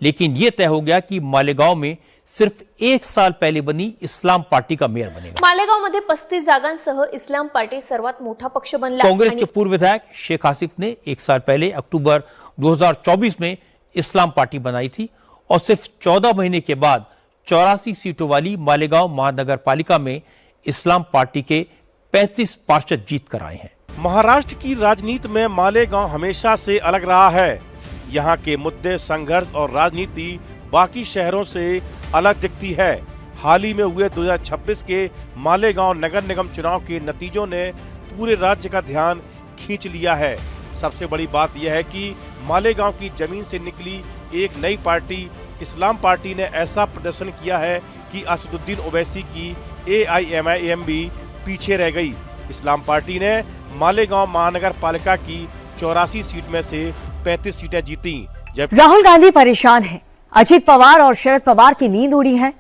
लेकिन यह तय हो गया कि मालेगांव में सिर्फ 1 साल पहले बनी इस्लाम पार्टी का मेयर बनेगा। मालेगांव मध्ये 35 जागांसह इस्लाम पार्टी सर्वात मोठा पक्ष बनला। कांग्रेस के पूर्व विधायक शेख आसिफ ने 1 साल पहले अक्टूबर 2024 में इस्लाम पार्टी बनाई थी और सिर्फ 14 महीने के बाद 84 सीटों वाली मालेगांव महानगर पालिका में इस्लाम पार्टी के 35 पार्षद जीत कर आए हैं। महाराष्ट्र की राजनीति में मालेगांव हमेशा से अलग रहा है। यहाँ के मुद्दे, संघर्ष और राजनीति बाकी शहरों से अलग दिखती है। हाल ही में हुए 2026 के मालेगांव नगर निगम चुनाव के नतीजों ने पूरे राज्य का ध्यान खींच लिया है। सबसे बड़ी बात यह है कि मालेगांव की जमीन से निकली एक नई पार्टी इस्लाम पार्टी ने ऐसा प्रदर्शन किया है कि असदुद्दीन ओवैसी की AIMIM भी पीछे रह गई। इस्लाम पार्टी ने मालेगांव महानगर पालिका की 84 सीट में से 35 सीटें जीती। राहुल गांधी परेशान हैं। अजित पवार और शरद पवार की नींद उड़ी है।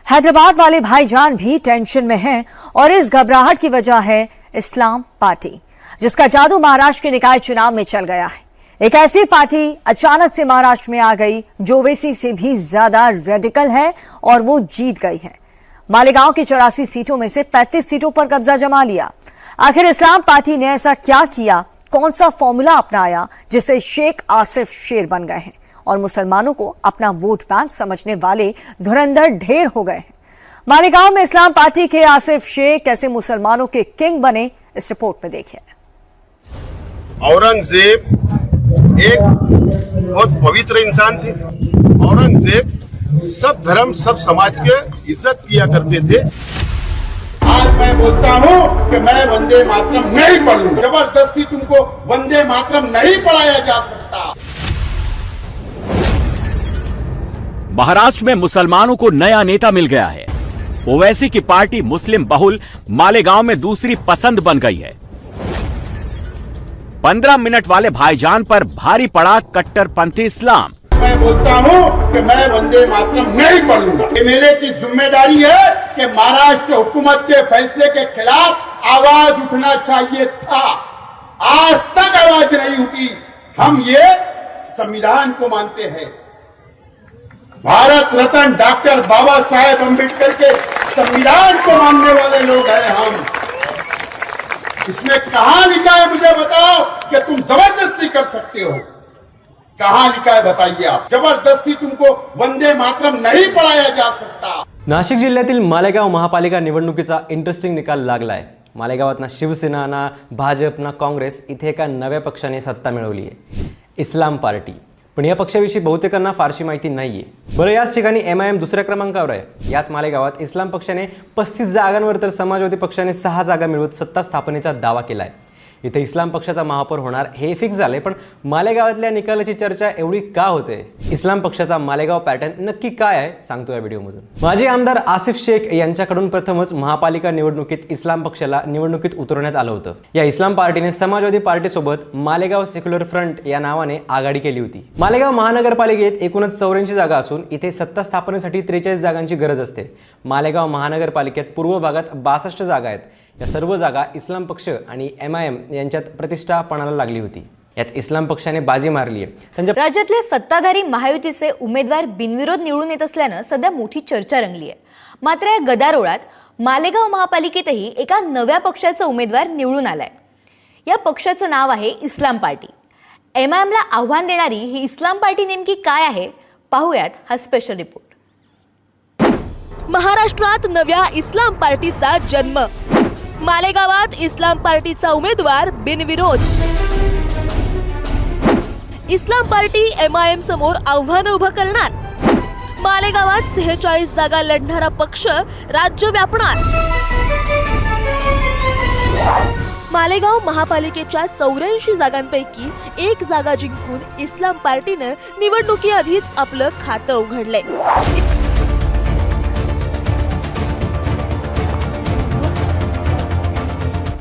हैदराबाद वाले भाईजान भी टेंशन में हैं और इस घबराहट की वजह है इस्लाम पार्टी, जिसका जादू महाराष्ट्र के निकाय चुनाव में चल गया है। एक ऐसी पार्टी अचानक से महाराष्ट्र में आ गई जो ओवैसी से भी ज्यादा रेडिकल है और वो जीत गई है। मालेगांव की 84 सीटों में से 35 सीटों पर कब्जा जमा लिया। आखिर इस्लाम पार्टी ने ऐसा क्या किया, कौन सा फॉर्मूला अपनाया जिससे शेख आसिफ शेर बन गए हैं और मुसलमानों को अपना वोट बैंक समझने वाले धुरंधर ढेर हो गए हैं। मालेगांव में इस्लाम पार्टी के आसिफ शेख कैसे मुसलमानों के किंग बने, इस रिपोर्ट में देखिए। औरंगजेब एक बहुत पवित्र इंसान थे। औरंगजेब सब धर्म, सब समाज के इज्जत किया करते थे। आज मैं बोलता हूँ कि मैं वंदे मातरम नहीं पढ़ूं। जबरदस्ती तुमको वंदे मातरम नहीं पढ़ाया जा सकता। महाराष्ट्र में मुसलमानों को नया नेता मिल गया है। ओवैसी की पार्टी मुस्लिम बहुल मालेगांव में दूसरी पसंद बन गई है। 15 मिनट वाले भाईजान पर भारी पड़ा कट्टरपंथी इस्लाम। मैं बोलता हूँ कि मैं वंदे मातरम नहीं पढ़ूंगा। एमएलए की जिम्मेदारी है कि महाराष्ट्र हुकूमत के फैसले के खिलाफ आवाज उठना चाहिए था। आज तक आवाज नहीं उठी। हम ये संविधान को मानते हैं। भारत रत्न डॉक्टर बाबा साहेब अम्बेडकर के संविधान को मानने वाले लोग हैं हम। इसमें कहां लिखा है मुझे बताओ कि तुम जबरदस्ती कर सकते हो? कहां लिखा है बताइए आप? जबरदस्ती तुमको वंदे मातरम नहीं पढ़ाया जा सकता। नाशिक जिल्ह्यातील मालेगाव महापालिका निवडणुकीचा इंटरेस्टिंग निकाल लागलाय। मालेगावात ना शिवसेना ना भाजप ना काँग्रेस इथे एका नव्या पक्षाने सत्ता मिळवली आहे, इस्लाम पार्टी। पण या पक्षाविषयी बहुतेकांना फारशी माहिती नाहीये। बरं, याच ठिकाणी MIM दुसऱ्या क्रमांकावर आहे। याच मालेगावात इस्लाम पक्षाने 35 जागांवर तर समाजवादी पक्षाने 6 जागा मिळवत सत्ता स्थापनेचा दावा केलाय। इथे इस्लाम पक्षाचा महापौर होणार हे फिक्स झाले, पण मालेगावातल्या निकालाची चर्चा एवढी का होते? इस्लाम पक्षाचा मालेगाव पॅटर्न नक्की काय आहे सांगतो या व्हिडिओमधून। माजी आमदार आसिफ शेख यांच्याकडून प्रथमच महापालिका निवडणुकीत इस्लाम पक्षाला निवडणुकीत उतरवण्यात आलं होतं। या इस्लाम पार्टीने समाजवादी पार्टीसोबत मालेगाव सेक्युलर फ्रंट या नावाने आघाडी केली होती। मालेगाव महानगरपालिकेत एकूणच 84 जागा असून इथे सत्ता स्थापनेसाठी 43 जागांची गरज असते। मालेगाव महानगरपालिकेत पूर्व भागात 62 जागा आहेत। या सर्व जागा इस्लाम पक्ष आणि MIM यांच्यात प्रतिष्ठा पणाला लागली होती। यात इस्लाम पक्षाने बाजी मारली आहे। राज्यातले सत्ताधारी महायुतीचे उमेदवार बिनविरोध निवडून येत असल्यानं सध्या मोठी चर्चा रंगली आहे। मात्र या गदारोळात मालेगाव महापालिकेतही एका नव्या पक्षाचा उमेदवार निवडून आलाय। या पक्षाचं नाव आहे इस्लाम पार्टी। MIM ला आव्हान देणारी ही इस्लाम पार्टी नेमकी काय आहे, पाहूयात हा स्पेशल रिपोर्ट। महाराष्ट्रात नव्या इस्लाम पार्टीचा जन्म। मालेगावात इस्लाम पार्टीचा उमेदवार बिनविरोध। इस्लाम पार्टी MIM समोर आव्हान उभं करणार। मालेगावात 46 जागा लढणारा पक्ष राज्य व्यापणार। मालेगाव महापालिकेच्या 84 जागांपैकी 1 जागा जिंकून इस्लाम पार्टीनं निवडणुकीआधीच आपलं खातं उघडलंय।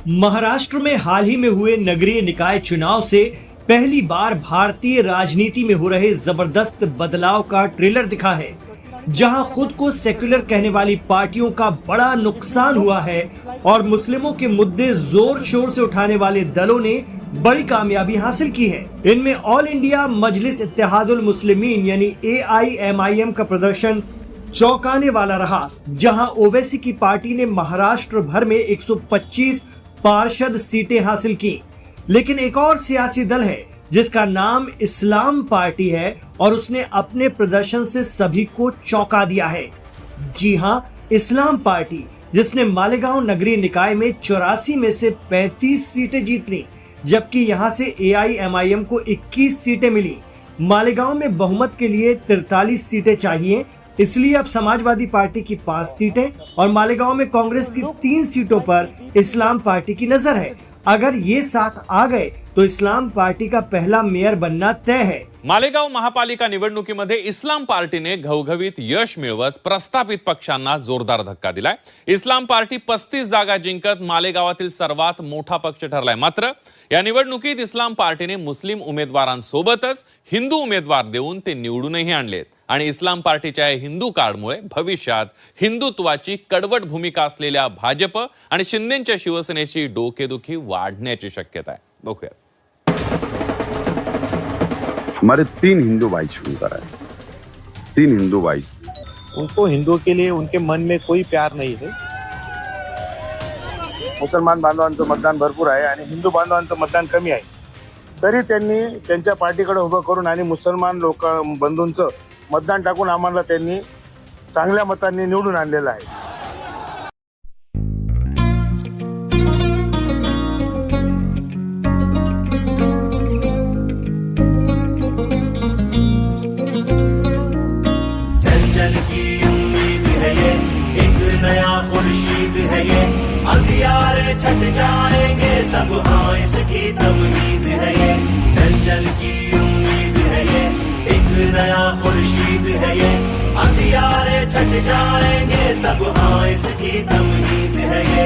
महाराष्ट्र में हाल ही में हुए नगरीय निकाय चुनाव से पहली बार भारतीय राजनीति में हो रहे जबरदस्त बदलाव का ट्रेलर दिखा है। जहां खुद को सेक्युलर कहने वाली पार्टियों का बड़ा नुकसान हुआ है और मुस्लिमों के मुद्दे जोर शोर से उठाने वाले दलों ने बड़ी कामयाबी हासिल की है। इनमें ऑल इंडिया मजलिस इत्तेहादुल मुस्लिमीन यानी AIMIM का प्रदर्शन चौंकाने वाला रहा, जहां ओवैसी की पार्टी ने महाराष्ट्र भर में 125 पार्षद सीटें हासिल की। लेकिन एक और सियासी दल है जिसका नाम इस्लाम पार्टी है और उसने अपने प्रदर्शन से सभी को चौंका दिया है। जी हां, इस्लाम पार्टी जिसने मालेगांव नगरीय निकाय में 84 में से 35 सीटें जीत ली, जबकि यहां से AIMIM को 21 सीटें मिली। मालेगांव में बहुमत के लिए 43 सीटें चाहिए, इसलिए अब समाजवादी पार्टी की 5 सीटें और मालेगांव में कांग्रेस की 3 सीटों पर इस्लाम पार्टी की नजर है। अगर ये साथ आ गए तो इस्लाम पार्टी का पहला मेयर बनना तय है। मालेगाव महापालिका निवडणुकीमध्ये इस्लाम पार्टीने घवघवीत यश मिळवत प्रस्थापित पक्षांना जोरदार धक्का दिलाय। इस्लाम पार्टी 35 जागा जिंकत मालेगावातील सर्वात मोठा पक्ष ठरलाय। मात्र या निवडणुकीत इस्लाम पार्टीने मुस्लिम उमेदवारांसोबतच हिंदू उमेदवार देऊन ते निवडूनही आणलेत आणि इस्लाम पार्टीच्या हिंदू कार्डमुळे भविष्यात हिंदुत्वाची कडवट भूमिका असलेल्या भाजप आणि शिंदेच्या शिवसेनेची डोकेदुखी वाढण्याची शक्यता आहे। बघूया। हमारे 3 हिंदू भाई चुनकर आए, 3 हिंदू भाई। उनको हिंदुओं के लिए उनके मन में कोई प्यार नहीं है। मुसलमान बांधवांचं मतदान भरपूर आहे आणि हिंदू बांधवांचं मतदान कमी आहे, तरी त्यांनी त्यांच्या पार्टीकडे उभं करून आणि मुसलमान लोक बंधूंचं मतदान टाकून आम्हाला त्यांनी चांगल्या मतांनी निवडून आणलेलं आहे। जंजल की उम्मीद है ये, एक नया खुर्शीद है ये, अंधियारे छट जाएंगे सब, हाँ इसकी तमहीद है ये। जंजल की उम्मीद है ये, एक नया खुर्शीद है ये, अंधियारे छट जाएंगे सब, हाँ इसकी तमहीद है ये।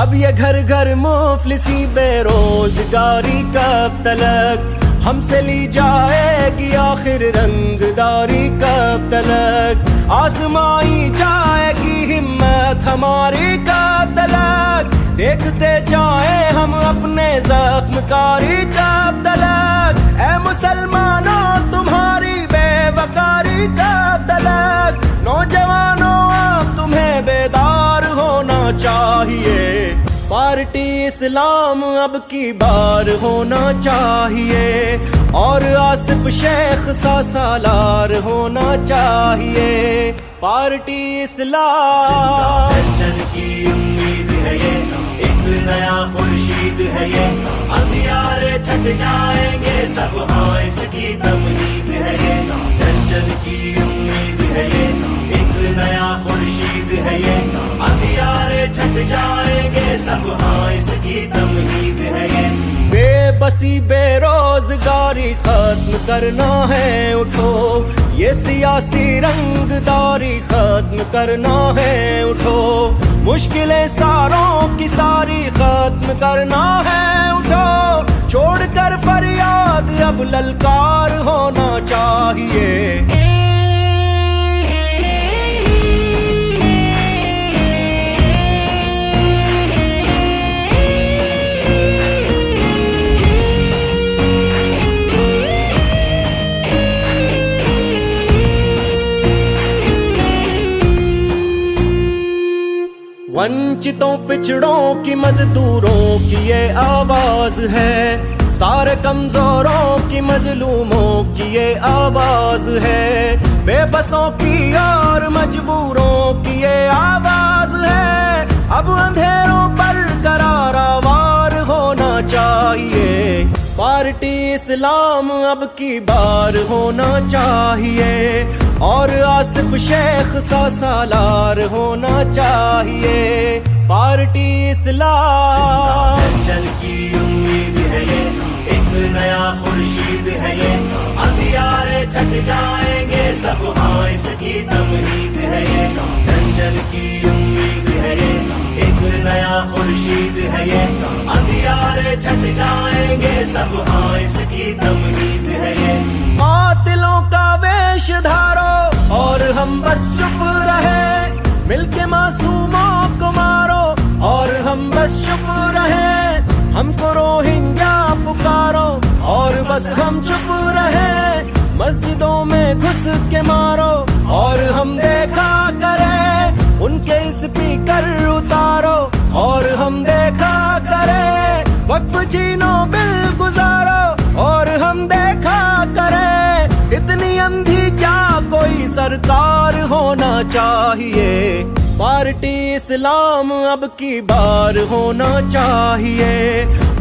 अब ये घर घर मुफलिसी बेरोजगारी कब तलक हमसे ली जाएगी, आखिर रंगदारी कब तलक आजमाई जाएगी हिम्मत हमारी कब तलक, देखते जाए हम अपने जख्मकारी कब तलक, ऐ मुसलमानों तुम्हारी बेवकारी कब तलक, नौजवानों अब तुम्हें बेदार होना चाहिए, पार्टी इस्लाम अब की बार होना चाहिए, और आसिफ शेख सा सालार होना चाहिए, पार्टी इस्लाम। जंजल की उम्मीद है ये, एक नया खुर्शीद है ये, अंधियारे छट जाएंगे सब, हाँ इसकी तमहीद है ये। जंजल की उम्मीद है ये, एक नया खुर्शीद है ये, अंधियारे छट जाएंगे सब, हाँ इसकी तमहीद है ये। बेबसी बेरोजगारी खत्म करना है, उठो ये सियासी रंगदारी खत्म करना है, उठो मुश्किलें सारों की सारी खत्म करना है, उठो छोड़कर फरियाद अब ललकार होना चाहिए। वंचितों पिछड़ों की मजदूरों की ये आवाज है, सारे कमजोरों की मजलूमों की ये आवाज है, बेबसों की और मजबूरों की ये आवाज है, अब अंधेरों पर करारा वार होना चाहिए, पार्टी इस्लाम अब की बार होना चाहिए, और आसिफ शेख सा सालार होना चाहिए, पार्टी इस्लाम। जंजल की उम्मीद है ये, एक नया खुर्शीद है ये, अंधियारे छट जाएंगे सब, हाँ इसकी तमहीद है ये। जंजल की उम्मीद है ये, एक नया खुर्शीद है ये, अंधियारे छट जाएंगे सब, हाँ इसकी तमहीद है ये। कातिलों का वेश धारो और हम बस बस चुप रहे, हमको रोहिंग्या पुकारो और बस हम चुप रहे, मस्जिदों में घुस के मारो और हम देखा करे, उनके स्पीकर उतारो और हम देखा करे, वक्फ छीनो बिल गुजारो और हम देखा करे, इतनी अंधी क्या कोई सरकार होना चाहिए, पार्टी इस्लाम अब की बार होना चाहिए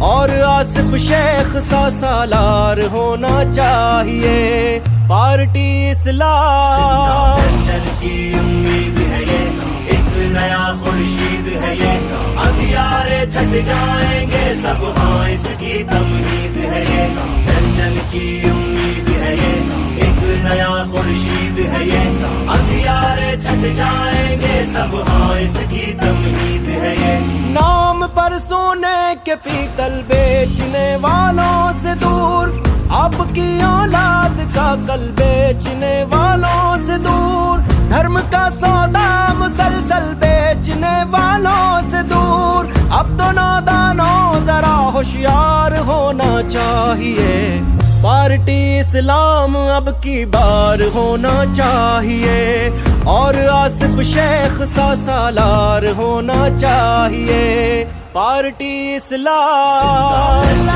और आसिफ शेख सा सालार होना चाहिए, पार्टी इस्लाम जन की उम्मीद है ये, एक नया खुर्शीद है ये, अंधियारे छट जाएंगे सब, हाँ इसकी तमहीद है ये, जन की उम्मीद है ये, एक नया खुर्शीद है ये, अंधियारे छट जाएंगे सब, हाँ इसकी तमहीद है ये। नाम पर सोने के पीतल बेचने वालों से दूर, आपकी औलाद का कल बेचने वालों से दूर, धर्म का सौदा मुसलसल बेचने वालों से दूर, अब तो नादानों जरा होशियार होना चाहिए, पार्टी इस्लाम अब की बार होना चाहिए और आसिफ शेख सा सालार होना चाहिए, पार्टी इस्लाम